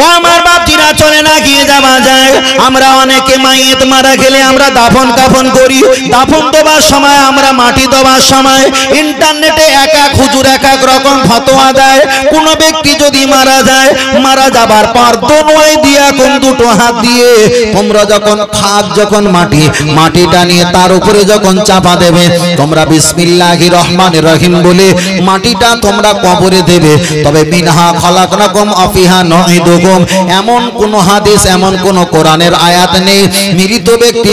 ও আমার বাপজিরা, চলে না গিয়ে যাওয়া যায়। আমরা অনেকে মাইয়েত মারা গেলে আমরা দাফন কাফন করি। দাফন দেওয়ার সময়, আমরা মাটি দেওয়ার সময় ইন্টারনেটে এক এক হুজুর এক এক রকম ফতোয়া দেয়। কোন ব্যক্তি যদি মারা যায়, মারা যাবার পর দোনোই দিয়া কোন দুটো হাত দিয়ে তোমরা যখন যখন মাটিটা নিয়ে তার উপরে যখন চাপা দেবে, তোমরা বিসমিল্লাহির রহমানির রহিম বলে মাটিটা তোমরা কবরে দেবে। তবে মিনহা খলাকনাকুম আফিহা নুঈদুকুম, এমন কোন হাদিস, এমন কোন কোরআনের আয়াত নেই মৃত ব্যক্তি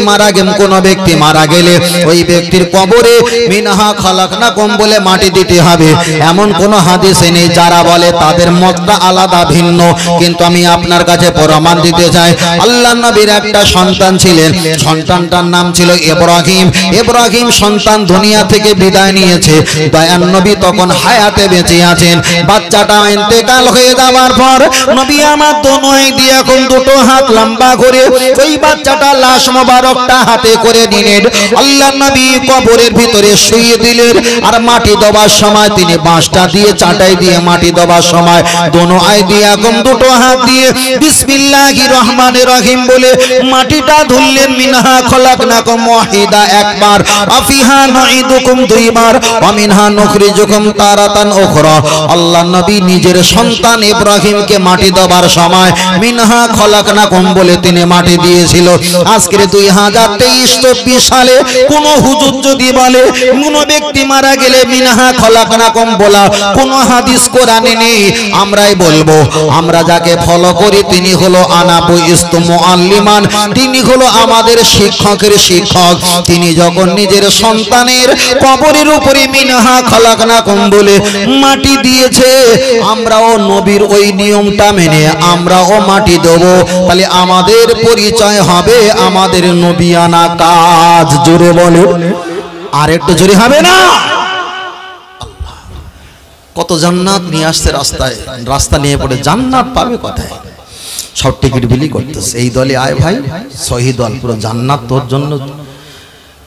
কোন ব্যক্তি মারা গেলে ওই ব্যক্তির কবরে মিনহা খলাকনাকুম বলে মাটি দিতে হবে, এমন কোন হাদিস নেই। যারা বলে তাদের মতটা আলাদা, ভিন্ন। কিন্তু আমি আপনার কাছে প্রমাণ দিতে চাই, আল্লাহর নবীর একটা সন্তান ছিলেন, সন্তানটার নাম ছিল ইব্রাহিম। ইব্রাহিম সন্তান দুনিয়া থেকে বিদায় নিয়েছে, দয়ার নবী তখন হায়াতে বেঁচে আছেন। বাচ্চাটা ইন্তেকাল হয়ে যাওয়ার পর নবী আমার দোনোই দিয়ে এখন দুটো হাত লম্বা করে ওই বাচ্চাটা লাশ মোবারকটা হাতে করে নিলেন। আল্লাহর নবী কবরের ভিতরে শুইয়ে দিলেন। আর মাটি দেওয়ার সময় তিনি বাঁশটা দিয়ে চাটাই দিয়ে মাটি দেওয়ার সময় দোনোই দিয়ে এখন দুটো হাত দিয়ে বিসমিল্লাহির রহমানির রহিম বলে মাটিটা ধুললেন। মিনহা খলাকনাকুম ওয়াহিদা একবার, আফিহা নুঈদুকুম দুইবার, ওয়া মিনহা নুখরিজুকুম তারাতান উখরা। আল্লাহর নবী নিজের সন্তান ইব্রাহিমকে মাটি দেওয়ার সময় মিনহা খলাকনাকুম বলে তিনি মাটি দিয়েছিল। আজকের 2023-24 সালে কোন হুজুর যদি বলে কোন ব্যক্তি মারা গেলে মিনহা খলাকনাকুম বলা কোন হাদিস কোরআনে নেই, আমরাই বলবো, আমরা যাকে ফলো করি তিনি হলো আনাবু ইস্তু মুআল্লিমান, তিনি হলো আমাদের শিক্ষকের শিক্ষক। তিনি যখন নিজের সন্তানের কবরের উপরে মিনহা খলাকনাকুম বলে মাটি দিয়েছে, আমরাও নবীর ওই নিয়মটা মেনে আমরাও মাটি দেব। তাহলে আমাদের পরিচয় হবে আমাদের নবিয়ানা কাজ। জোরে বলে, আর একটু জোরে হবে না? কত জান্নাত নিয়ে আসছে রাস্তা নিয়ে পড়ে, জান্নাত পাবে কোথায়? সব টিকিট বিলি করতেছে, এই দলে আয় ভাই, সহি দল, পুরো জান্নাত তোর জন্য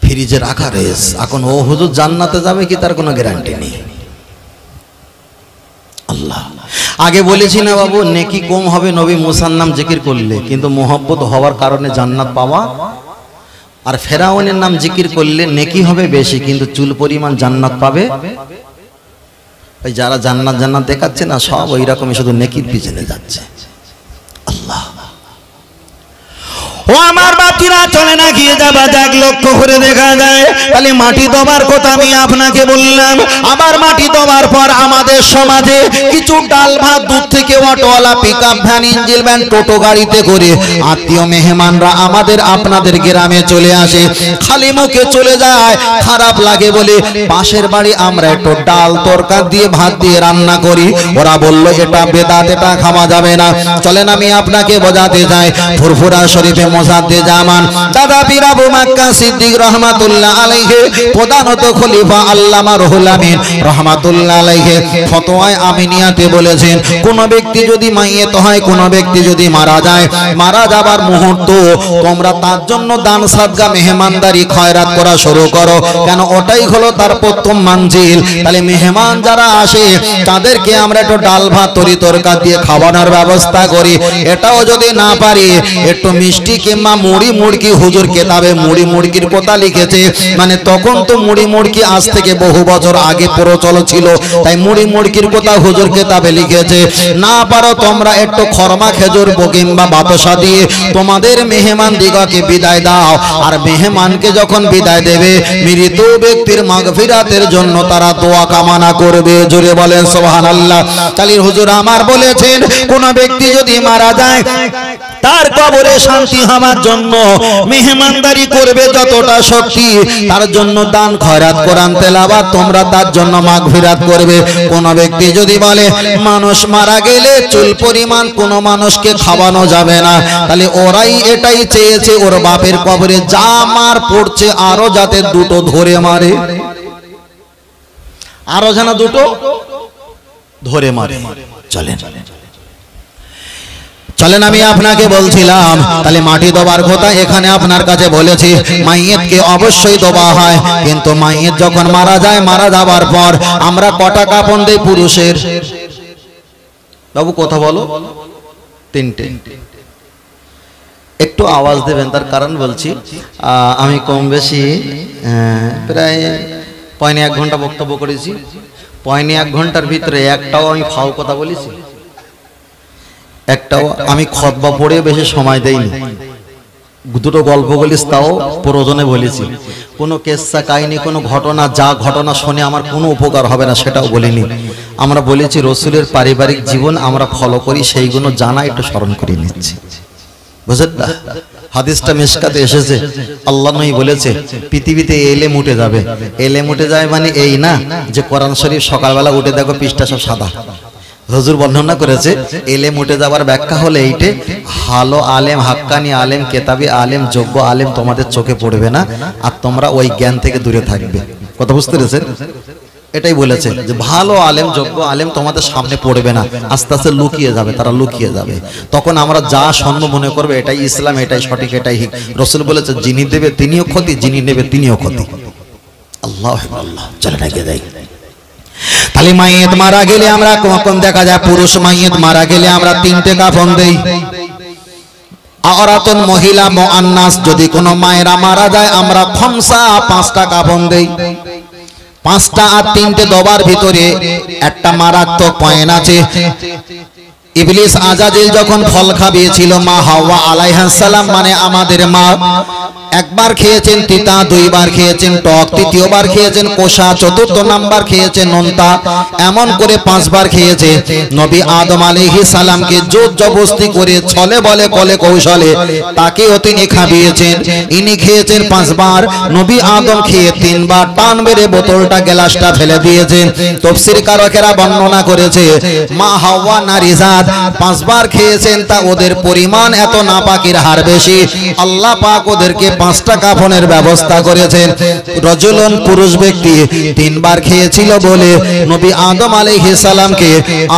ফ্রিজে রাখা রয়েছে। এখন ও হুজুর জান্নাতে যাবে কি তার কোনো গ্যারান্টি নেই। আল্লাহ আগে বলেছি না বাবু, নেকি কম হবে নবী মুসার নাম জিকির করলে, কিন্তু মোহব্বত হওয়ার কারণে জান্নাত পাওয়া। আর ফেরাউনের নাম জিকির করলে নেকি হবে বেশি, কিন্তু চুল পরিমাণ জান্নাত পাবে। ওই যারা জান্নাত জান্নাত দেখাচ্ছে না, সব ওই রকমই শুধু নেকির পিছনে যাচ্ছে। আল্লাহ, ও আমার বাতিরা, চলে না গিয়ে যাবা যাক, লক্ষ্য করে দেখা যায়। তাহলে মাটি দেওয়ার কথা আমি আপনাকে বললাম। আবার মাটি দেওয়ার পর আমাদের সমাজে কিছু ডাল ভাত দুধ থেকে অটোওয়ালা, পিকআপ ভ্যান, ইঞ্জিল ভ্যান, টোটো গাড়িতে করে আত্মীয় মেহমানরা আমাদের আপনাদের গ্রামে চলে আসে, খালি মুখে চলে যায়। খারাপ লাগে বলে পাশের বাড়ি আমরা একটু ডাল তরকারি দিয়ে ভাত দিয়ে রান্না করি। ওরা বলল এটা বেদাত, এটা খাওয়া যাবে না। চলেন আমি আপনাকে বোঝাতে যাই। ফুরফুরা শরীফে মোসাদ্দে জামান দাদা পীর আবু মাক্কা সিদ্দিক রহমাতুল্লাহ আলাইহি, প্রধানত খলিফা আল্লামা রুহুল আমিন রহমাতুল্লাহ আলাইহি ফতোয়ায়ে আমিনিয়াতে বলেছেন, কোন ব্যক্তি যদি মাইয়িত হয়, কোন ব্যক্তি যদি মারা যায়, মারা যাবার মুহূর্ত তোমরা তার জন্য দান সাদকা মেহমানদারি খয়রাত করা শুরু করো। কেন? ওটাই হলো তার প্রথম মঞ্জিল। তাহলে মেহমান যারা আসে তাদেরকে আমরা একটু ডাল ভাত তরি তরকারি দিয়ে খাওয়ানোর ব্যবস্থা করি। এটাও যদি না পারি, একটু মিষ্টি কিংবা মুড়ি মুড়কি, হুজুর কেতাবে মুড়ি মুড়কির কথা লিখেছে, মানে তখন তো মুড়ি মুড়কি আজ থেকে বহু বছর আগে প্রচলন ছিল, তাই মুড়ি মুড়কির কথা হুজুর কেতাবে লিখেছে। না পারো তোমরা একটু খরমা খেজুর কিংবা বাতাসা দিয়ে তোমাদের মেহমান দিগকে বিদায় দাও। আর মেহমানকে যখন বিদায় দেবে, মৃত ব্যক্তির মাগফিরাতের জন্য তারা দোয়া কামনা করবে। জোরে বলেন সুবহানাল্লাহ। তাহলে হুজুর আমার বলেছেন, কোন ব্যক্তি যদি মারা যায়, তার কবরে শান্তি হওয়ার জন্য মেহমানদারি করবে যতটা শক্তি, তার জন্য দান খয়রাত কোরআন তেলাওয়াত তোমরা তার জন্য মাগফিরাত করবে। কোন ব্যক্তি যদি বলে মানুষ মারা গেলে চুল পরিমাণ কোন মানুষকে খাওয়ানো যাবে না, তাহলে ওরাই এটাই চেয়েছে ওর বাপের কবরে যা মার পড়ছে আরো যাতে দুটো ধরে মারে, আরো যেন দুটো ধরে মারে। চলেন চলেন আমি আপনাকে বলছিলাম, তাহলে মাটি দেওয়ার কথা এখানে আপনার কাছে বলেছি। মাইয়েতকে অবশ্যই দেওয়া হয়, কিন্তু মাইয়েত যখন মারা যায়, মারা যাওয়ার পর আমরা কটা কাপন দেই পুরুষের? বাবু কথা বলো, তিনটে। একটু আওয়াজ দেবেন, তার কারণ বলছি আমি কম বেশি প্রায় 1.5 ঘন্টা বক্তব্য করেছি। 1.5 ঘন্টার ভিতরে একটাও আমি ফাও কথা বলেছি? একটাও আমি খুতবা পড়ে বেশি সময় দেইনি। দুটো গল্প বলিস, তাও প্রয়োজনে বলেছি। কোনো কেসা কাহিনী, কোনো ঘটনা, যা ঘটনা শুনে আমার কোনো উপকার হবে না সেটাও বলিনি। আমরা বলেছি রসুলের পারিবারিক জীবন আমরা ফলো করি, সেইগুলো জানা একটু স্মরণ করে নিচ্ছি, বুঝলেন না? হাদিসটা মিশকাতে এসেছে, আল্লাহ নবী বলেছে পৃথিবীতে এলেম উঠে যাবে। এলেম উঠে যায় মানে এই না যে কোরআন শরীফ সকালবেলা উঠে দেখো পৃষ্ঠা সব সাদা। হুজুর বর্ণনা করেছে এলেম উঠে যাবার ব্যাখ্যা হলো এইটে, ভালো আলেম, হাক্কানি আলেম, কেতাবি আলেম, যোগ্য আলেম তোমাদের চোখে পড়বে না, আর তোমরা ওই জ্ঞান থেকে দূরে থাকবে। কথা বুঝতে পেরেছেন? এটাই বলেছে যে ভালো আলেম, যোগ্য আলেম তোমাদের সামনে পড়বে না, আস্তে আস্তে লুকিয়ে যাবে, তারা লুকিয়ে যাবে। তখন আমরা যা স্বর্ণ মনে করবে এটাই ইসলাম, এটাই সঠিক, এটাই ঠিক। রাসূল বলেছে যিনি দেবে তিনিও ক্ষতি, যিনি নেবে তিনিও ক্ষতি। আল্লাহ আল্লাহ, চলে না গিয়ে যাই। তাহলে মাইয়েত মারা গেলে আমরা কখন দেখা যায় পুরুষ মাইয়েত মারা গেলে আমরা 3টে কাফন দেই। আওরাতুন মহিলা মুআন্নাস, যদি কোনো মায়েরা মারা যায় আমরা খামসা 5টা কাফন দেই। 5টা আর 3টে দবার ভিতরে একটা মারাত্মক পয়েন্ট আছে। ইবলিস আজাজিল যখন ফল খাবিয়েছিল মা হাওয়া আলাইহিস সালাম, মানে আমাদের মা, একবার খেয়েছেন তিতা, 2বার খেয়েছেন টক, 3য়বার খেয়েছেন কোষা, 4র্থ নাম্বার খেয়েছেন নোনতা, এমন করে 5বার খেয়েছে। নবী আদম আলাইহিস সালামকে জোর জবরদস্তি করে ছলে বলে কলে কৌশলে তাকেও তিনি খাবিয়েছেন। ইনি খেয়েছেন 5বার, নবী আদম খেয়ে 3বার টান মেরে বোতলটা গ্লাসটা ফেলে দিয়েছেন। তাফসীর কারকেরা বর্ণনা করেছে মা হাওয়া নারী জাত 5বার খেয়েছেন, তা ওদের পরিমাণ এত নাপাকির হার বেশি, আল্লাহ পাক ওদেরকে 5টা কাফনের ব্যবস্থা করেছেন। রজুলন পুরুষ ব্যক্তি 3বার খেয়েছিল বলে নবী আদম আলাইহিস সালামকে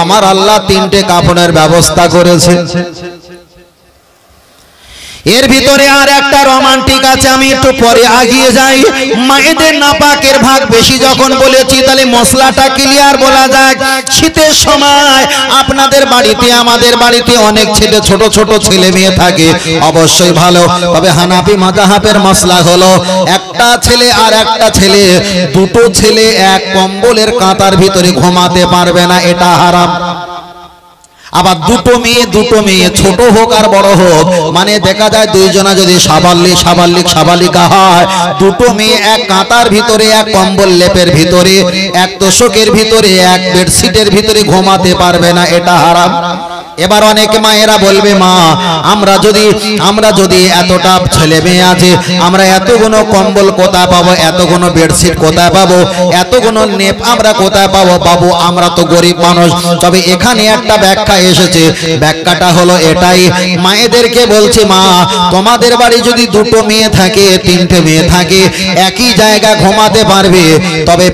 আমার আল্লাহ 3টে কাফনের ব্যবস্থা করেছে। এর ভিতরে আর একটা রোমান্টিক আছে, আমি একটু পরে আগিয়ে যাই। মায়েদের নাপাকের ভাগ বেশি যখন বলেছি, তাহলে মশলাটা ক্লিয়ার বলা যায়। শীতের সময় আপনাদের বাড়িতে, আমাদের বাড়িতে অনেক ছেলে, ছোট ছোট ছেলে মেয়ে থাকে, অবশ্যই ভালো। তবে হানাফি মাযহাবের মশলা হলো একটা ছেলে আর একটা ছেলে, দুটো ছেলে এক কম্বলের কাঁথার ভিতরে ঘুমাতে পারবে না, এটা হারাম। আবার দুটো মেয়ে ছোট হোক আর বড় হোক, মানে দেখা যায় দুইজনা যদি সাবালিকা হয়, দুটো মেয়ে এক কাঁথার ভিতরে, এক কম্বল লেপের ভিতরে, এক তোষকের ভিতরে, এক বেডশিটের ভিতরে ঘুমাতে পারবে না, এটা হারাম। এবার অনেক মায়েরা বলবে মা আমরা যদি এতটা ছেলে মেয়ে আছে, আমরা এতগুলো কম্বল কোথায় পাবো, এতগুলো বেডশিট কোথায় পাবো, এতগুলো নেপ আমরা কোথায় পাবো? বাবু আমরা তো গরিব মানুষ। তবে এখানে একটা ব্যাখ্যা এসেছে, ব্যাখ্যাটা হলো এটাই, মায়েদেরকে বলছে মা তোমাদের বাড়ি যদি দুটো মেয়ে থাকে, 3টে মেয়ে থাকে, একই জায়গা ঘুমাতে পারবে, তবে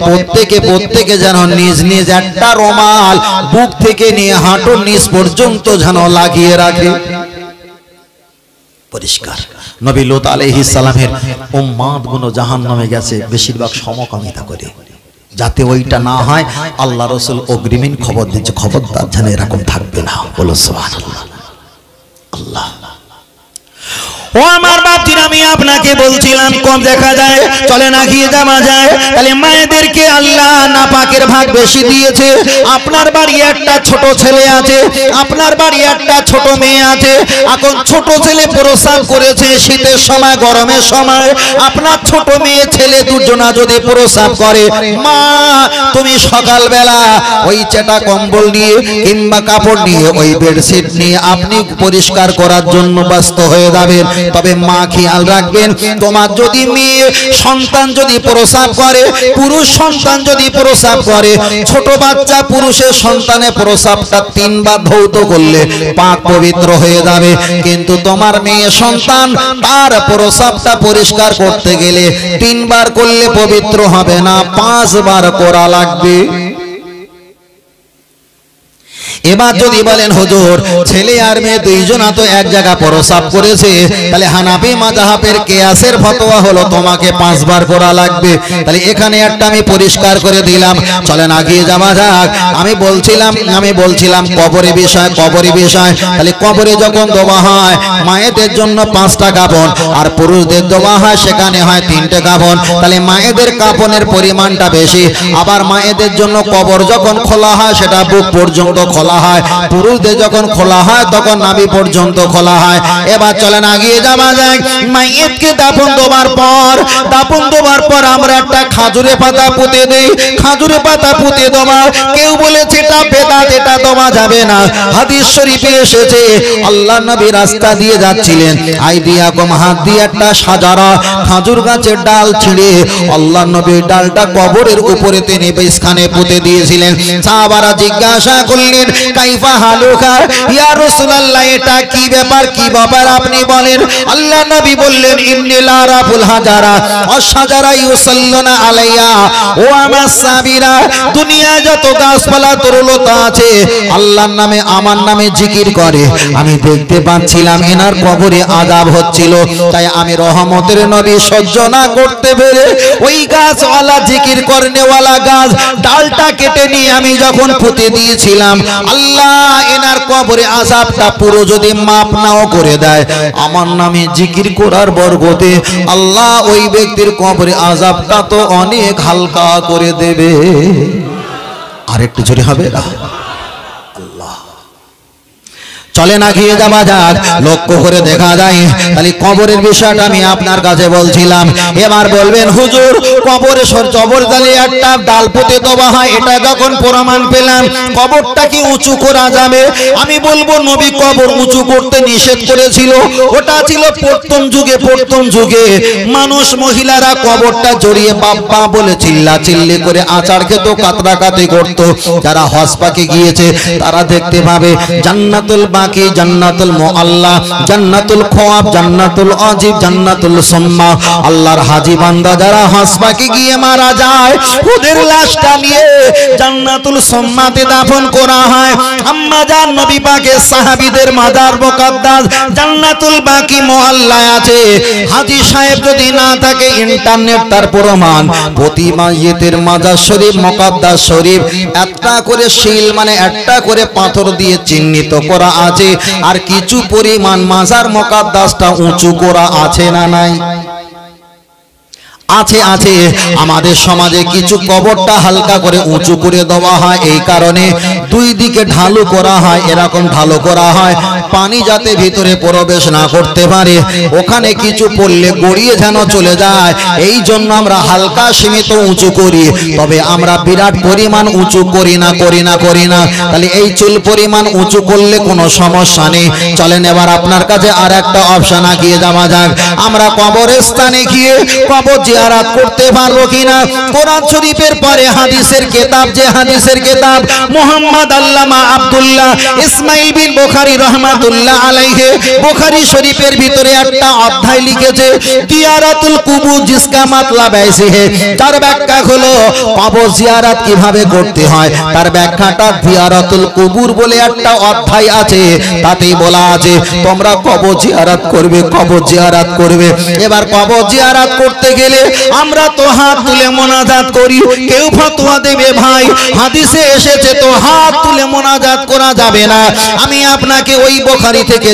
প্রত্যেকে যেন নিজ নিজ একটা রুমাল বুক থেকে নিয়ে হাঁটুর নিচ পর্যন্ত যেন লাগিয়ে রাখে। পরিষ্কার। নবী লূত আলাইহিস সালামের উম্মত গুলো জাহান্নামে গেছে বেশিরভাগ সমকামিতা করে, যাতে ওইটা না হয় আল্লাহ রাসূল অগ্রিম খবর দিচ্ছে, খবরদার যেন এরকম থাকবে না। বলো সুবহানাল্লাহ। আল্লাহ ও আমার বাপজি, আমি আপনাকে বলছিলাম কম দেখা যায়, চলে না গিয়ে যাওয়া যায়। তাহলে মায়েদেরকে আল্লাহ নাপাকের ভাগ বেশি দিয়েছে। আপনার বাড়ি একটা ছোট ছেলে আছে, আপনার বাড়ি একটা ছোট মেয়ে আছে। এখন ছোট ছেলে প্রস্রাব করেছে শীতের সময়, গরমের সময়, আপনার ছোট মেয়ে ছেলে দুজনা যদি প্রস্রাব করে, মা তুমি সকালবেলা ওই চেটা কম্বল নিয়ে কিংবা কাপড় নিয়ে, ওই বেডশিট নিয়ে আপনি পরিষ্কার করার জন্য ব্যস্ত হয়ে যাবেন। তবে মা খেয়াল রাখবেন, তোমার যদি মেয়ে সন্তান যদি প্রস্রাব করে, পুরুষ সন্তান যদি প্রস্রাব করে, ছোট বাচ্চা পুরুষের সন্তানের প্রস্রাবটা 3বার ধৌত করলে পাক পবিত্র হয়ে যাবে। কিন্তু তোমার মেয়ে সন্তান, তার প্রস্রাবটা পরিষ্কার করতে গেলে 3বার করলে পবিত্র হবে না, 5বার করা লাগবে। এবার যদি বলেন হুজুর ছেলে আর মেয়ে দুইজনা তো এক জায়গা প্রস্রাব করেছে, তাহলে হানাফি মাযহাবের কিয়াসের ফতোয়া হলো তোমাকে 5 বার করা লাগবে। তাহলে এখানে একটা আমি পরিষ্কার করে দিলাম। চলেন আগিয়ে যাওয়া যাক। আমি বলছিলাম কবরের বিষয়। তাহলে কবরে যখন দোয়া হয় মায়েদের জন্য 5টা কাফন, আর পুরুষদের দোয়া হয় সেখানে হয় 3টে কাফন। তাহলে মায়েদের কাফনের পরিমাণটা বেশি। আবার মায়েদের জন্য কবর যখন খোলা হয় সেটা বুক পর্যন্ত খোলা হয়, পুরুষদের যখন খোলা হয় তখন নাভি পর্যন্ত খোলা হয়। এবার চলেন আগিয়ে যাওয়া যায়। মাইয়িতকে দাফন দেওয়ার পর আমরা একটা খাজুরে পাতা পুঁতে দেই। খাজুরে পাতা পুঁতে দেওয়া, কেউ বলেছে এটা বেদাত, এটা দেওয়া যাবে না। হাদিস শরীফে এসেছে আল্লাহ নবী রাস্তা দিয়ে যাচ্ছিলেন, আইদিয়াকুম হাত দিয়ে একটা সাজারা খাজুর গাছের ডাল ছিঁড়ে আল্লাহ নবী ডালটা কবরের উপরে তিনি বিছখানে পুঁতে দিয়েছিলেন। সাহাবারা জিজ্ঞাসা করলেন কাইফা হালুকা ইয়া রাসূলুল্লাহ, এটা কি ব্যাপার আপনি বলেন। আল্লাহ নবী বললেন ইন্নী লা রাফুল হাজারা ওয়াস-শাজারা ইউসাল্লুনা আলাইয়া ওয়া আমাস-সাবিরা, দুনিয়া যত গাছপালা তরুলতা আছে আল্লাহর নামে আমার নামে জিকির করে, আমি দেখতে পাচ্ছিলাম এনার কবরে আযাব হচ্ছিল। তাই আমি রহমতের নবী সহ্য না করতে পেরে ওই গাছওয়ালা জিকির করনেওয়ালা গাছ ডালটা কেটে নিয়ে আমি যখন পুঁতে দিয়েছিলাম, আল্লাহ এনার কবরে আযাবটা পুরো যদি মাপ নাও করে দেয় আমার নামে জিকির করার বরকতে আল্লাহ ওই ব্যক্তির কবরে আযাবটা তো অনেক হালকা করে দেবে। আরেকটু জোরে হবে না? চলেন আগিয়ে যাওয়া যাক। লক্ষ্য করে দেখা যায় তাহলে কবরের বিষয়টা আমি আপনার কাছে বলছিলাম। এবার বলবেন হুজুর কবরে জবরদস্তি একটা ডাল পুঁতে দেওয়া হয়, এটা যখন প্রমাণ পেলাম কবরটা কি উঁচু করা যাবে? আমি বলবো নবী কবর উঁচু করতে নিষেধ করেছিল। ওটা ছিল প্রথম যুগে মানুষ মহিলারা কবরটা জড়িয়ে বাপ্পা বলে চিল্লি করে আচার খেত, কাতরাকাতি করত। যারা হজ পাকে গিয়েছে তারা দেখতে পাবে জান্নাতুল বাকি, জান্নাতুল মুআল্লা, জান্নাতুল খওয়াব, জান্নাতুল আজিব, জান্নাতুল সুম্মা। আল্লাহর হাজী বান্দা যারা হজ পাকে গিয়ে মারা যায় ওদের লাশটা নিয়ে জান্নাতুল সুম্মাতে দাফন করা হয়। আম্মা জান নবী পাকের সাহাবীদের মাজার মুকাদ্দাস জান্নাতুল বাকি মুআল্লায় আছে। হাজী সাহেব যদি না থাকে ইন্টারনেট তার প্রমাণ, প্রতি মাইয়িতের মাজার শরীফ মুকাদ্দাস শরীফ একটা করে শিল মানে একটা করে পাথর দিয়ে চিহ্নিত করা আছে, আর কিছু পরিমাণ মাজার মুকাদ্দাসটা উঁচু করা আছে না নাই? আছে। আমাদের সমাজে কিছু কবরটা হালকা করে উঁচু করে দেওয়া হয়, এই কারণে দুই দিকে ঢালু করা হয়। এরকম ঢালু করা হয় পানি যাতে ভিতরে প্রবেশ না করতে পারে, ওখানে কিছু পড়লে গড়িয়ে যেন চলে যায়, এই জন্য আমরা হালকা সীমিত উঁচু করি। তবে আমরা বিরাট পরিমাণ উঁচু করি না। তাহলে এই চুল পরিমাণ উঁচু করলে কোনো সমস্যা নেই। চলেন এবার আপনার কাছে আর একটা অপশন আগিয়ে যাওয়া যাক। আমরা কবরস্থানে গিয়ে কবর জিয়ারত করতে পারবো কিনা? কোরআন শরীফের পরে হাদিসের কিতাব মুহাম্মদ আল্লামা আব্দুল্লাহ ইসমাইল বিন বুখারী রাহমাতুল্লাহ আলাইহি বুখারী শরীফের ভিতরে একটা অধ্যায় লিখেছে জিয়ারাতুল কুবুর জিসকা মাতলাব ऐसे है। তার ব্যাখ্যা হলো কবর জিয়ারত কিভাবে করতে হয় তার ব্যাখ্যাটা জিয়ারাতুল কুবুর বলে একটা অধ্যায় আছে, তাতেই বলা আছে তোমরা কবর জিয়ারত করবে। এবার কবর জিয়ারত করতে গেলে আমরা তো হাত তুলে মোনাজাত করি। কেউ ফতোয়া দেবে ভাই হাদিসে এসেছে তো হাত তুলে মোনাজাত করা যাবে না। আমি আপনাকে ওই বুখারী থেকে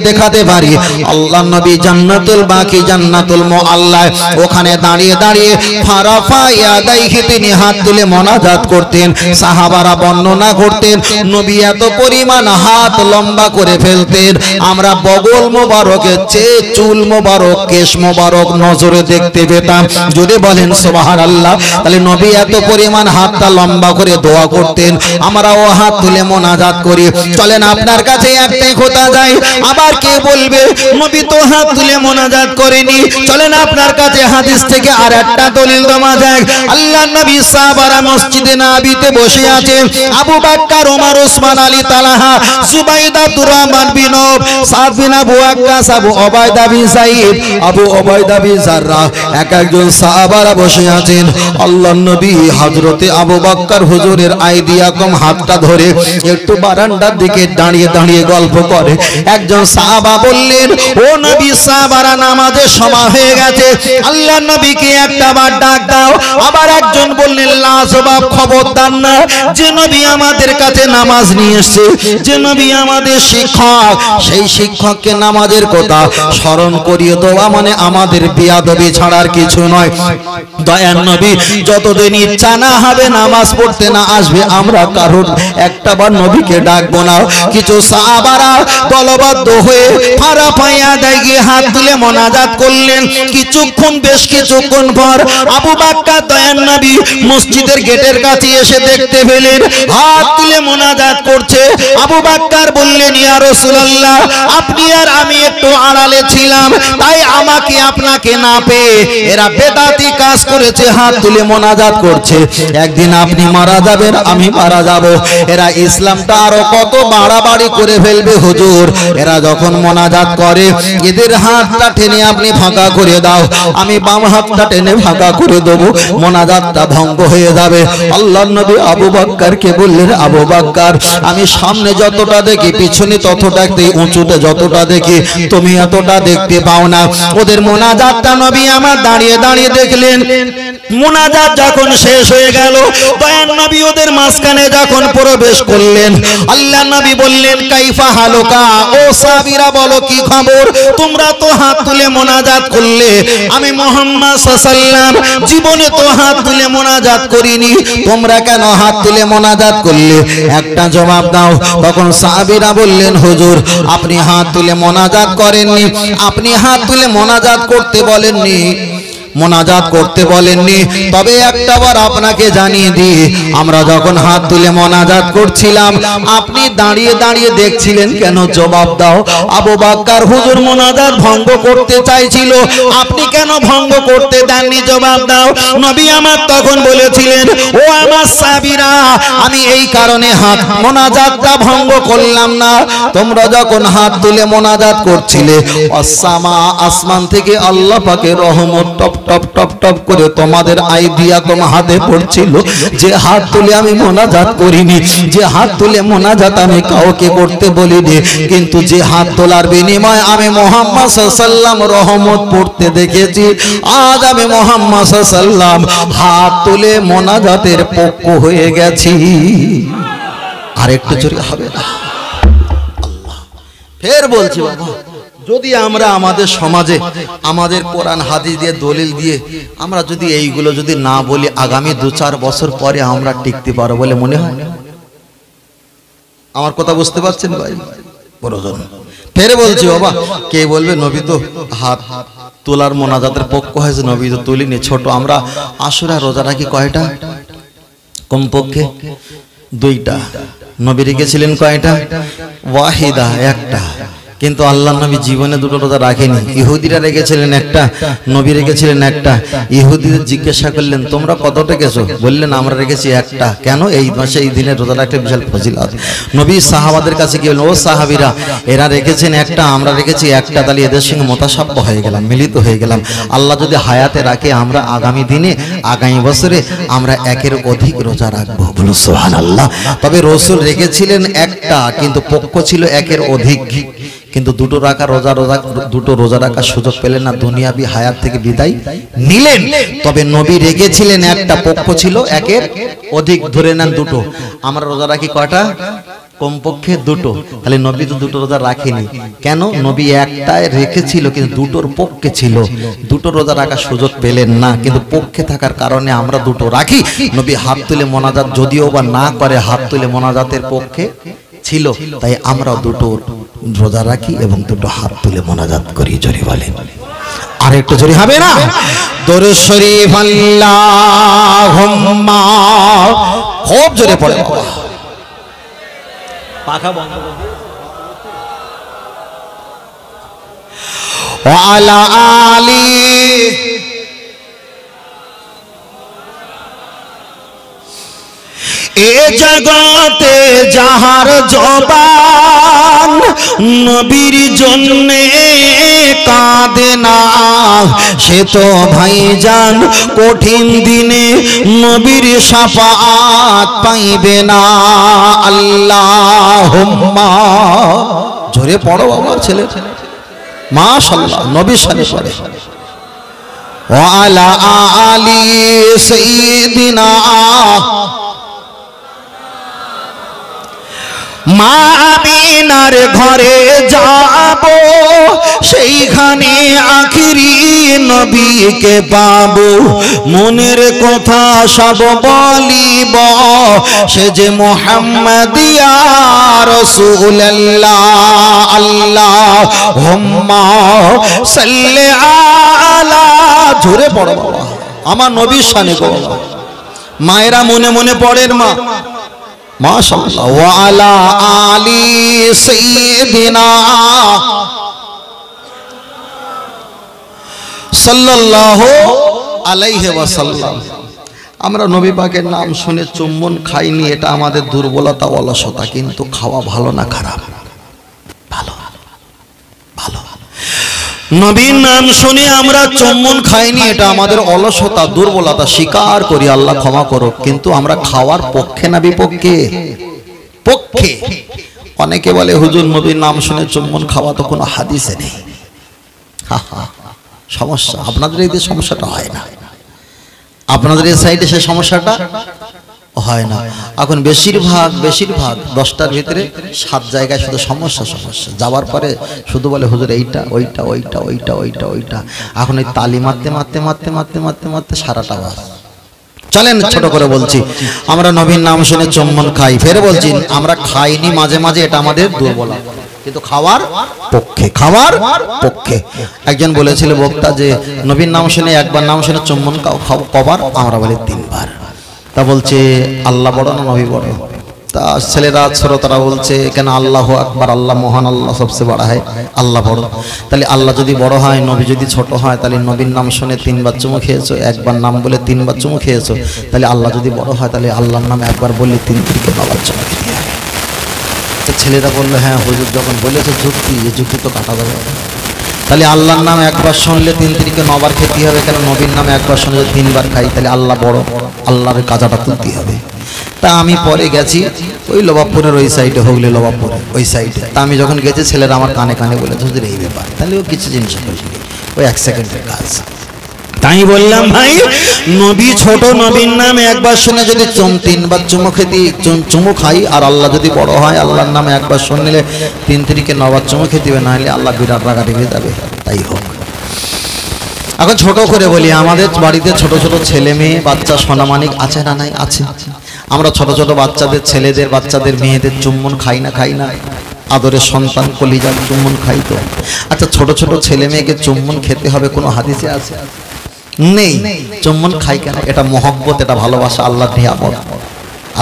দেখাতে পারি আল্লাহর নবী জান্নাতুল বাকি, জান্নাতুল মুআল্লা ওখানে দাঁড়িয়ে ফারাফা ইয়াদাইহি তিনি হাত তুলে মোনাজাত করতেন। সাহাবারা বর্ণনা করতেন নবী এত পরিমাণ হাত লম্বা করে ফেলতেন আমরা বগল মোবারকের চেয়ে চুল মোবারক, কেশ মোবারক নজরে দেখতে পেতাম। যদি বলেন সুবহানাল্লাহ। তাহলে নবী এত পরিমাণ হাতটা লম্বা করে দোয়া করতেন, আমরাও হাত তুলে মোনাজাত করি। চলেন আপনার কাছে একটাই কথা যায়, আবার কে বলবে নবী তো হাত তুলে মোনাজাত করেনি। চলেন আপনার কাছে হাদিস থেকে আর একটা দলিল দেওয়া যায়। আল্লাহর নবী সাহাবারা মসজিদে নববীতে বসে আছেন, আবু বকর, ওমর, ওসমান, আলী, তালহা, জুবাইর, আব্দুর রহমান বিন আওফ, সাদ বিন আবু ওয়াক্কাস, আবু উবাইদা বিন যায়েদ, আবু উবাইদা বিন জাররাহ, একা একজন সাহাবারা বসে আছেন। আল্লাহর নবী হযরতে আবু বকর হুজুরের আইডিয়া কম হাতটা ধরে একটু বারান্দার দিকে দাঁড়িয়ে দাঁড়িয়ে গল্প করে। একজন সাহাবা বললেন, ও নবী, সাহাবারা নামাজের সময় হয়ে গেছে, আল্লাহর নবীকে একটা বার ডাক দাও। আবার একজন বললেন, লাজবাব, খবরদার না, যে নবী আমাদের কাছে নামাজ নিয়ে এসেছে, যে নবী আমাদের শিক্ষক, সেই শিক্ষককে নামাজের কথা স্মরণ করিয়ে দেওয়া মানে আমাদের বিয়াদবি ছাড়ার কিছু নয়। দয়ার নবী যতদিন ইচ্ছা না হবে নামাজ পড়তে না আসবে, আমরা কারোর একটা বার নবীকে ডাকবো না। কিছু সাহাবারা দলবদ্ধ হয়ে ফাড়া পাইয়া দেয় গিয়ে হাত তুলে মোনাজাত করলেন। কিছুক্ষণ, বেশ কিছুক্ষণ পর আবু বকর দয়ার নবী মসজিদের গেটের কাছে এসে দেখতে পেলেন হাত তুলে মোনাজাত করছে। আবু বকর বললেন, ইয়া রাসূলুল্লাহ, আপনি আর আমি একটু আড়ালে ছিলাম, তাই আমাকে আপনাকে না পেয়ে এরা বেদাতি কাজ করেছে, হাত তুলে মোনাজাত করছে। একদিন আপনি মারা যাবেন, আমি মারা যাব, এরা ইসলামটা আরো কত বাড়াবাড়ি করে ফেলবে হুজুর। এরা যখন মোনাজাত করে এদের হাতটা টেনে আপনি ফাঁকা করে দাও, আমি বাম হাতটা টেনে ফাঁকা করে দেবো, মোনাজাতটা ভঙ্গ হয়ে যাবে। আল্লাহর নবী আবু বকরকে বললেন, আবু বকর, আমি সামনে যতটা দেখি পিছনে ততটা দেখি, উঁচুতে যতটা দেখি তুমি এতটা দেখতে পাও না। ওদের মোনাজাতটা নবী আমার দাঁড়িয়ে দাঁড়িয়ে দেখলেন। মোনাজাত যখন শেষ হয়ে গেল, দয়ার নবী ওদের মাঝখানে যখন প্রবেশ করলেন, আল্লাহর নবী বললেন, কাইফা হালুকা, ও সাহাবীরা বলো কি খবর? তোমরা তো হাত তুলে মোনাজাত করলে, আমি মুহাম্মদ সাল্লাল্লাহু আলাইহি ওয়াসাল্লাম জীবনে তো হাত তুলে মোনাজাত করিনি, তোমরা কেন হাত তুলে মোনাজাত করলে? একটা জবাব দাও। তখন সাহাবীরা বললেন, হুজুর, আপনি হাত তুলে মোনাজাত করেননি, আপনি হাত তুলে মোনাজাত করতে বলেননি, মোনাজাত করতে বলেননি। তবে একটা বার আপনাকে জানিয়ে দিই, আমরা যখন হাত তুলে মোনাজাত করছিলাম আপনি দাঁড়িয়ে দাঁড়িয়ে দেখছিলেন কেন? জবাব দাও। আবু বকর হুজুর মোনাজাত ভঙ্গ করতে চাইছিল, আপনি কেন ভঙ্গ করতে দেননি? জবাব দাও। নবী আমার তখন বলেছিলেন, ও আমার সাহাবীরা, আমি এই কারণে হাত মোনাজাতটা ভঙ্গ করলাম না, তোমরা যখন হাত তুলে মোনাজাত করছিলে আসসামা, আসমান থেকে আল্লাহ পাকের রহমত টপ টপ টপ টপ করে তোমাদের আইডিয়া তোমার হাতে পড়ছিল। যে হাত তুলে আমি মোনাজাত করিনি, যে হাত তুলে মোনাজাত আমি কাউকে করতে বলিনি, কিন্তু যে হাত তোলার বিনিময়ে আমি মুহাম্মদ সাল্লাল্লাহু আলাইহি ওয়াসাল্লাম রহমত পড়তে দেখেছি, আজ আমি মুহাম্মদ সাল্লাল্লাহু আলাইহি ওয়াসাল্লাম হাত তুলে মোনাজাতের পক্ষ হয়ে গেছি। আর একটু জোরে হবে না? আল্লাহ ফের বলছি, বাবা, যদি আমরা আমাদের সমাজে আমাদের কোরআন হাদিস দিয়ে দলিল দিয়ে আমরা যদি এইগুলো যদি না বলি, আগামী 2-4 বছর পরে আমরা টিকতে পারবো বলে মনে হয়? আমার কথা বুঝতে পারছেন ভাই? বড়জন ফের বলছি, বাবা, কে বলবে নবী তো হাত তোলার মোনাজাতের পক্ষ হয়েছে, নবী তো তুলিনি। ছোট আমরা আশুরা রোজা রাখি কয়টা? কমপক্ষে 2টা। নবী রেখেছিলেন কয়টা? ওয়াহিদা, একটা। কিন্তু আল্লাহর নবী জীবনে 2টো রোজা রাখেনি। ইহুদিরা রেখেছিলেন একটা, নবী রেখেছিলেন একটা। ইহুদিদের জিজ্ঞাসা করলেন, তোমরা কতটা রেখেছো? বললেন, আমরা রেখেছি একটা। কেন? এই মাসে এই দিনে রোজা রাখতে বিশাল ফজিলত। নবী সাহাবাদের কাছে গিয়ে বললেন, ও সাহাবীরা, এরা রেখেছেন একটা, আমরা রেখেছি একটা, তাহলে এদের সঙ্গে মোতাসাব্য হয়ে গেলাম, মিলিত হয়ে গেলাম। আল্লাহ যদি হায়াতে রাখে, আমরা আগামী দিনে আগামী বছরে আমরা 1-এর অধিক রোজা রাখবো। বলুন সুবহানাল্লাহ। তবে রাসূল রেখেছিলেন একটা, কিন্তু পক্ষ ছিল 1-এর অধিক। কিন্তু 2টো রোজা রাখার সুযোগ পেলেন না, দুনিয়াবি হায়াত থেকে বিদায় নিলেন। তবে নবী রেখেছিলেন একটা, পক্ষ ছিল 1-এর অধিক, ধরে নেন 2টো। আমরা রোজা রাখি কয়টা? কমপক্ষে 2টো। তাহলে নবী তো 2টো রোজা রাখেনি। কেন? নবী একটাই রেখেছিল, কিন্তু 2টোর পক্ষে ছিল, 2টো রোজা রাখার সুযোগ পেলেন না। কিন্তু পক্ষে থাকার কারণে আমরা 2টো রাখি। নবী হাত তুলে মোনাজাত যদিও বা না করে, হাত তুলে মোনাজাতের পক্ষে ছিল, তাই আমরা 2টো রোজা রাখি এবং 2টো হাত তুলে মোনাজাত করি। জোরে বলে, আর একটু জোরে হবে না? দরুদ শরীফ আল্লাহুম্মা, খুব জোরে পড়ে বাবা, পাখা বন্ধ করে ওয়া আলা আলি এ জগতে যাহার জবান নবীর জন্যে কাঁদে না সে তো ভাইজান কঠিন দিনে নবীর শাফাআত পাইবে না। আল্লাহুম্মা, জোরে পড়ো আমার ছেলে, মাশাআল্লাহ, নবীর শানে পড়ে। ওয়া আলা আলি সাইয়্যিদিনা, মা আমিনার ঘরে যাব, সেইখানে আখিরি নবীকে পাবো। মনের কথা সব বলিব, সে যে মুহাম্মাদিয়া রাসূলুল্লাহ। আল্লাহুম্মা সাল্লি আলা, জোরে পড়ো বাবা আমার নবীর শানে গো। মায়েরা মনে মনে পড়েন মা, মাশাআল্লাহ। ওয়া আলা আলি সাইয়্যিদিনা সাল্লাল্লাহু আলাইহি ওয়াসাল্লাম। আমরা নবী পাকের নাম শুনে চুম্বন খাইনি, এটা আমাদের দুর্বলতা, অলসতা। কিন্তু খাওয়া ভালো না খারাপ? ভালো, ভালো। নবীর নাম শুনে আমরা চুম্বন খাইনি, এটা আমাদের অলসতা, দুর্বলতা, স্বীকার করি, আল্লাহ ক্ষমা করো। কিন্তু আমরা খাওয়ার পক্ষে না বিপক্ষে? পক্ষে। অনেকে বলে হুজুর নবীর নাম শুনে চুম্বন খাওয়া তো কোনো হাদিসে নেই। সমস্যা আপনাদের এই সমস্যাটা হয় না, আপনাদের এই সাইডে সেই সমস্যাটা হয় না। এখন বেশিরভাগ 10টার ভিতরে 7 জায়গায় শুধু সমস্যা। যাওয়ার পরে শুধু বলে হুজুর এইটা ওইটা ওইটা ওইটা ওইটা ওইটা। এখন এই তালি মারতে মারতে মারতে মারতে মারতে মারতে সারাটা বাস। চলেন ছোট করে বলছি, আমরা নবীর নাম শুনে চুম্বন খাই। ফের বলছি আমরা খাইনি মাঝে মাঝে, এটা আমাদের দুর্বলতা, কিন্তু খাওয়ার পক্ষে, খাওয়ার পক্ষে। একজন বলেছিল বক্তা যে নবীর নাম শুনে একবার নাম শুনে চুম্বন কবার? আমরা বলি 3 বার। তা বলছে আল্লাহ বড় না নবী বড়? তা ছেলেরা ছোটরা বলছে কেন আল্লাহু আকবার, আল্লাহ মহান, আল্লাহ সবচেয়ে বড় হয়, আল্লাহ বড়। তাহলে আল্লাহ যদি বড় হয়, নবী যদি ছোট হয়, তাহলে নবীর নাম শুনে 3 বার চুমু খেয়েছো, একবার নাম বলে 3 বার চুমু খেয়েছো। তাহলে আল্লাহ যদি বড় হয়, তাহলে আল্লাহর নাম একবার বললে 3 থেকে 9 বার চুমু খেতে হবে। তো ছেলেরা বললো হ্যাঁ হুজুর যখন বলেছে যুক্তি, এই যুক্তি তো কাটা যাবে। তাহলে আল্লাহর নাম একবার শুনলে 3 থেকে 9 বার খেতে হবে, কেন নবীর নামে একবার শুনলে 3 বার খাই, তাহলে আল্লাহ বড়, আল্লাহর কাজাটা তুলতে হবে। তা আমি পরে গেছি ওই লোবাবপুরের ওই সাইডে, হুগলি লোবাবপুর ওই সাইডে। তা আমি যখন গেছি ছেলেরা আমার কানে কানে বলেছে হুজুর এই ব্যাপার, তাহলে ও কিছু জিনিস করিনি, ওই 1 সেকেন্ডের কাজ। তাই বললাম ভাই নবী ছোট, নবীর নামে একবার শুনে যদি 3 বার চুমু খাই, আর আল্লাহ যদি বড় হয়, আল্লাহর নামে একবার শুনলে 3 থেকে 9 বার চুমু খেতে হবে, না হলে আল্লাহ বিরাট রাগা রেগে যাবে। তাই হোক। এখন ছোট করে বলি, আমাদের বাড়িতে ছোট ছোট ছেলে মেয়ে বাচ্চা সোনামানিক আছে না নাই? আছে। আমরা ছোট ছোট বাচ্চাদের, ছেলেদের, বাচ্চাদের, মেয়েদের চুম্বন খাই না? খাই না? আদরের সন্তান কলিজার চুম্বন খাই তো। আচ্ছা ছোট ছোট ছেলে মেয়েকে চুম্বন খেতে হবে কোনো হাদিসে আছে? নেই। চুম্বন খাই কেন? এটা মহব্বত, এটা ভালোবাসা, আল্লাহর নিয়ামত,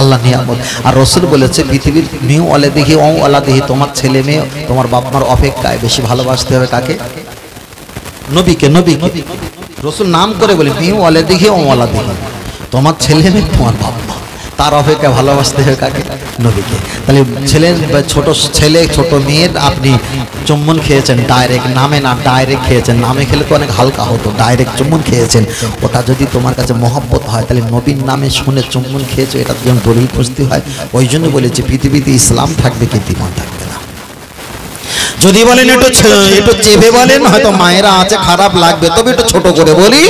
আল্লাহ নিয়ামত। আর রাসূল বলেছে পৃথিবীর মেয়ে ওয়ালে দেখি ও ওয়ালা দেখি, তোমার ছেলে মেয়ে তোমার বাপ মার অপেক্ষায় বেশি ভালোবাসতে হবে কাকে? নবীকে। নবীকে রাসূল নাম করে বলে মেয়ে ওয়ালে দেখি ও ওয়ালা দেখি, তোমার ছেলে মেয়ে তোমার বাপ মা, তার অপেক্ষায় ভালোবাসতে হবে কাকে? নবীকে। তাহলে ছোট ছেলে ছোট মেয়ের আপনি চুম্বন খেয়েছেন ডাইরেক্ট, নামে না ডাইরেক্ট খেয়েছেন। নামে খেলে তো অনেক হালকা হতো, ডাইরেক্ট চুম্বন খেয়েছেন। ওটা যদি তোমার কাছে মহব্বত হয়, তাহলে নবীর নামে শুনে চুম্বন খেয়েছো, এটা যেন দলিল পুষ্টি হয়। ওই জন্য বলেছি পৃথিবীতে ইসলাম থাকবে কিন্তু ঈমান থাকবে না। যদি বলেন একটু চেপে বলেন, হয়তো মায়েরা আছে খারাপ লাগবে, তবে একটু ছোট করে বলি।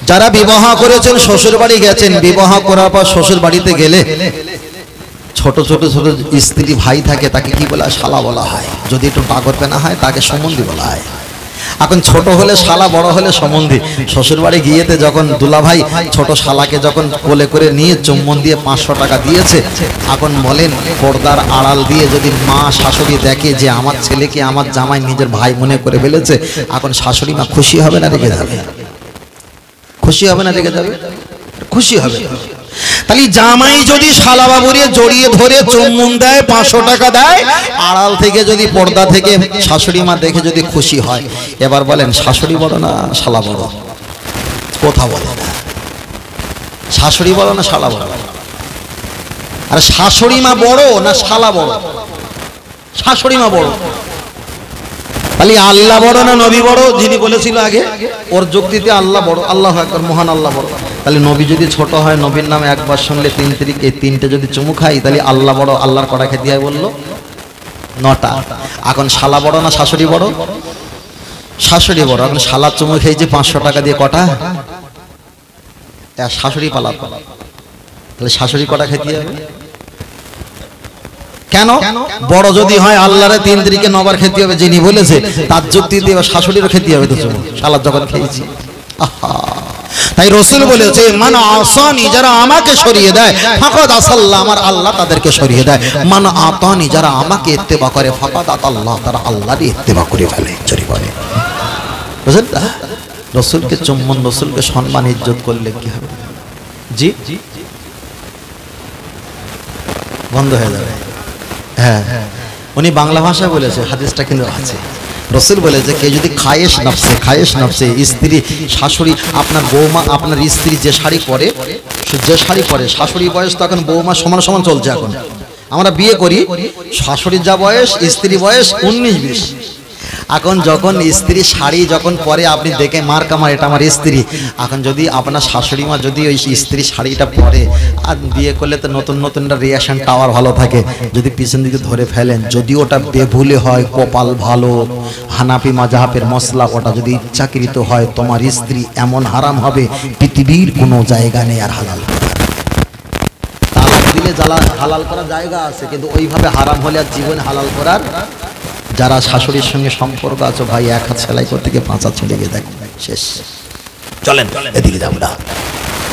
যারা বিবাহ করেছেন, শ্বশুর বাড়ি গেছেন, বিবাহ করার পর শ্বশুর বাড়িতে গেলে ছোট ছোট ছোট স্ত্রী ভাই থাকে, তাকে কি বলা হয়? শালা বলা হয়। যদি একটু পাগরপে না হয় তাকে সম্বন্ধী বলা হয়। এখন ছোট হলে শালা, বড় হলে সম্বন্ধী। শ্বশুর বাড়ি গিয়েতে যখন দুলা ভাই ছোট শালাকে যখন কোলে করে নিয়ে চুম্বন দিয়ে 500 টাকা দিয়েছে, এখন বলেন পর্দার আড়াল দিয়ে যদি মা শাশুড়ি দেখে যে আমার ছেলেকে আমার জামাই নিজের ভাই মনে করে ফেলেছে, এখন শাশুড়ি মা খুশি হবে না রেগে যাবে? খুশি হবে না রেগে যাবে? খুশি হবে। তাহলে জামাই যদি শালা বাবুরে জড়িয়ে ধরে চুম্বন দেয়, 500 টাকা দেয়, আড়াল থেকে যদি পর্দা থেকে শাশুড়ি মা দেখে যদি খুশি হয়, এবার বলেন শাশুড়ি বড় না শালা বড়? কথা বলে না। শাশুড়ি বড় না শালা বড়? আর শাশুড়ি মা বড় না শালা বড়? শাশুড়ি মা বড়। তাহলে আল্লাহ বড় না নবী বড়? যিনি বলেছিল আগে ওর যুক্তিতে আল্লাহ বড়, আল্লাহ আকবার, মহান আল্লাহ বড়। তাহলে নবী যদি ছোট হয়, নবীর নাম একবার শুনলে 3 তারিখ এই 3টে যদি চুমু খাই, তাহলে আল্লাহ বড়। আল্লাহর কটা খেতে হয় বললো? 9টা। এখন শালা বড় না শাশুড়ি বড়? শাশুড়ি বড়। এখন শালা চুমু খেয়েছে 500 টাকা দিয়ে, কটা? শাশুড়ি পালা। তাহলে শাশুড়ি কটা খেতে হবে? কেন? বড় যদি হয় আল্লাহরে 3 তারিখে 9বার খেতে হবে, যিনি বলেছে তার যুক্তি দিয়ে শাশুড়িরও খেতে হবে তো চুমু, শালার যখন খেয়েছি। তাই রাসূল বলেছে, মান আসানি, যারা আমাকে সরিয়ে দেয়, ফাকাদ আসাল্লাহ, আমার আল্লাহ তাদেরকে সরিয়ে দেয়। মান আতানি, যারা আমাকে ইত্তেবা করে, ফাকাদ আতাল্লাহ, তারা আল্লাহরই ইত্তেবা করে ফেলে। চুরি করে, বুঝলেন? রাসূলকে চুম্বন, রাসূলকে সম্মান ইজ্জত করলে কি হবে? জি বন্ধ হয়ে যাবে। হ্যাঁ, উনি বাংলা ভাষায় বলেছে, হাদিসটা কিন্তু আছে। রাসূল বলেছে, কে যদি খায়েশ নফসে, স্ত্রী, শাশুড়ি, আপনার বৌমা, আপনার স্ত্রী যে শাড়ি পরে, শাশুড়ি বয়স তো এখন বৌমা সমান সমান চলছে। এখন আমরা বিয়ে করি, শাশুড়ির যা বয়স, স্ত্রী বয়স 19-20। এখন যখন স্ত্রী শাড়ি যখন পরে, আপনি দেখে মার কামার, এটা আমার স্ত্রী। এখন যদি আপনার শাশুড়ি মা যদি ওই স্ত্রী শাড়িটা পরে, আর বিয়ে করলে তো নতুন নতুনটা রিয়াকশন টাওয়ার ভালো থাকে, যদি পিছন দিকে ধরে ফেলেন, যদি ওটা বেভুলে হয়, কপাল ভালো, হানাফি মাযহাবের মশলা, ওটা যদি ইচ্ছাকৃত হয়, তোমার স্ত্রী এমন হারাম হবে, পৃথিবীর কোনো জায়গা নেই আর হালাল তালাক দিলে হালাল করার জায়গা আছে, কিন্তু ওইভাবে হারাম হলে আর জীবনে হালাল করার। যারা শাশুড়ির সঙ্গে সম্পর্ক আছে ভাই, 1 হাত সেলাই করতে গিয়ে 5 হাত চলে গিয়ে দেখো শেষ। চলেন এদিকে যাবো না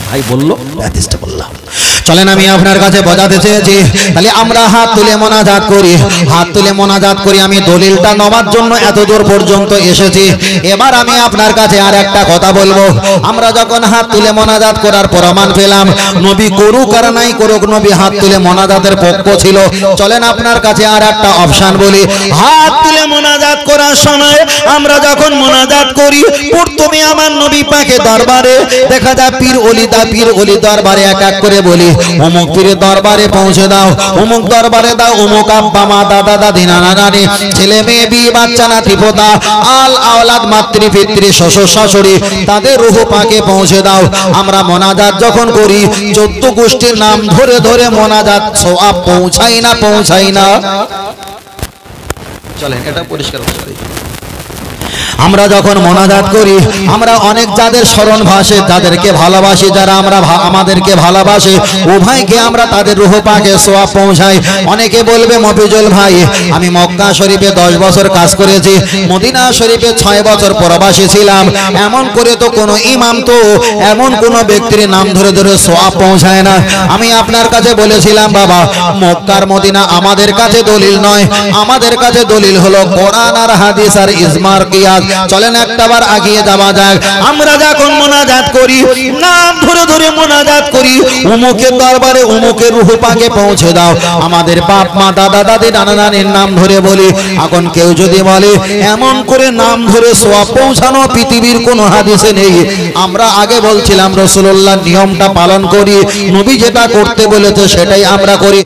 ভাই, বললো হাদিসটা বললাম। চলেন আমি আপনার কাছে বোঝাতে চেয়েছি, তাহলে আমরা হাত তুলে মোনাজাত করি। আমি দলিলটা নেওয়ার জন্য এত দূর পর্যন্ত এসেছি। এবার আমি আপনার কাছে আর একটা কথা বলবো। আমরা যখন হাত তুলে মোনাজাত করার প্রমাণ পেলাম, নবী করুক আর নাই করুক, নবী হাত তুলে মোনাজাতের পক্ষ ছিল। চলেন আপনার কাছে আর একটা অপশন বলি। হাত তুলে মোনাজাত করার সময় আমরা যখন মোনাজাত করি, প্রথমে আমার নবী পাকে দরবারে দেখা যায় পীর অলি দরবারে এক এক করে বলি, অমুক পীরের দরবারে পৌঁছে দাও, অমুক দরবারে দাও, অমুক আব্বা মা দাদা দাদি নানা নানি, ছেলে মেয়ে বিয়ে বাচ্চা নাতি পোতা, আল আওলাদ মাতৃ পিতৃ শ্বশুর শাশুড়ি, তাদের রূহ পাকে পৌঁছে দাও। আমরা মোনাজাত যখন করি, 14 গোষ্ঠীর নাম ধরে ধরে মোনাজাত সওয়াব পৌঁছাই না। চলেন এটা পরিষ্কার করি। আমরা যখন মোনাজাত করি, আমরা অনেক যাদের স্মরণ ভাসে, যাদেরকে ভালোবাসি, যারা আমাদেরকে ভালোবাসে, উভয়কে আমরা তাদের রূহ পাকে সওয়াব পৌঁছাই। অনেকে বলবে, মফিজুল ভাই, আমি মক্কা শরীফে 10 বছর কাজ করেছি, মদিনা শরীফে 6 বছর প্রবাসী ছিলাম, এমন করে তো কোনো ইমাম তো এমন কোনো ব্যক্তির নাম ধরে ধরে সওয়াব পৌঁছায় না। আমি আপনার কাছে বলেছিলাম, বাবা, মক্কার মদিনা আমাদের কাছে দলিল নয়, আমাদের কাছে দলিল হলো কোরআন আর হাদিস আর ইজমার কিয়াস। চলেন একটাবার আগিয়ে যাওয়া যাক। আমরা যখন মোনাজাত করি, নাম ধরে ধরে মোনাজাত করি, উমুকের দরবারে উমুকের রূহ পাকে পৌঁছে দাও। আমাদের বাপ মা দাদা দাদি নানা নানির নাম ধরে বলি। এখন কেউ যদি বলে এমন করে নাম ধরে সওয়াব পৌঁছানো পৃথিবীর কোনো হাদিসে নেই, আমরা আগে বলছিলাম রাসূলুল্লাহর নিয়মটা পালন করি, নবী যেটা করতে বলেছে সেটাই আমরা করি।